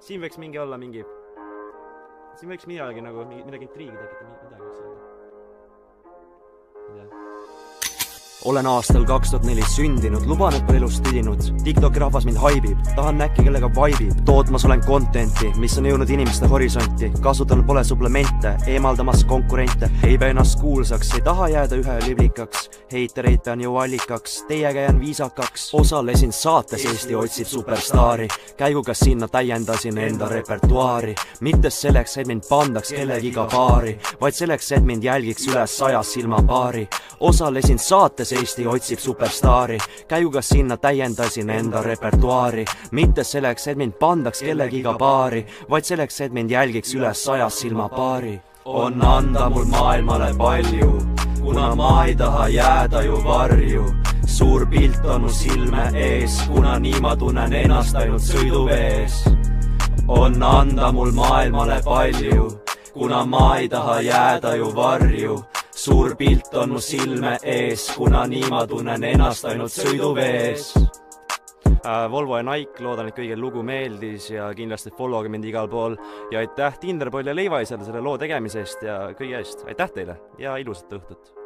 Siin võiks mingi olla mingi... Siin võiks midagi nagu, midagi intriigi tekitada, midagi võiks olla. Olen aastal 2004 sündinud, luban, et pole elust tüdinud. TikToki rahvas mind haibib, tahan näkki, kellega vaibib. Tootmas olen contenti, mis on jõudnud inimeste horisonti. Kasutanud pole suplemente, eemaldamas konkurente. Ei pea ennast kuulsaks, ei taha jääda ühe liblikaks. Heitereid pean ju allikaks, teiega jään viisakaks. Osalesin saates Eesti otsib superstaari. Käiguga sinna täiendasin enda repertuaari. Mitte selleks, et mind pandaks kellegiga paari, vaid selleks, et mind jälgiks üle 100 silmapaari. Osalesin saates Eesti otsib superstaari. Käiguga sinna täiendasin enda repertuaari. Mitte selleks, et mind pandaks kellegiga paari, vaid selleks, et mind jälgiks üle 100 silmapaari. On anda mul maailmale palju, kuna ma ei taha jääda ju varju. Suur pilt on mu silme ees, kuna nii ma tunnen ennast ainult sõiduvees. On anda mul maailmale palju, kuna ma ei taha jääda ju varju. Suur pilt on mu silme ees, kuna nii ma tunnen ennast ainult sõiduvees. Volvo ja Nike, loodan, et kõigil lugu meeldis ja kindlasti followge mind igal pool. Ja aitäh Tinderboll ja Leivaisele selle loo tegemisest ja kõige eest. Aitäh teile ja ilusat õhtut!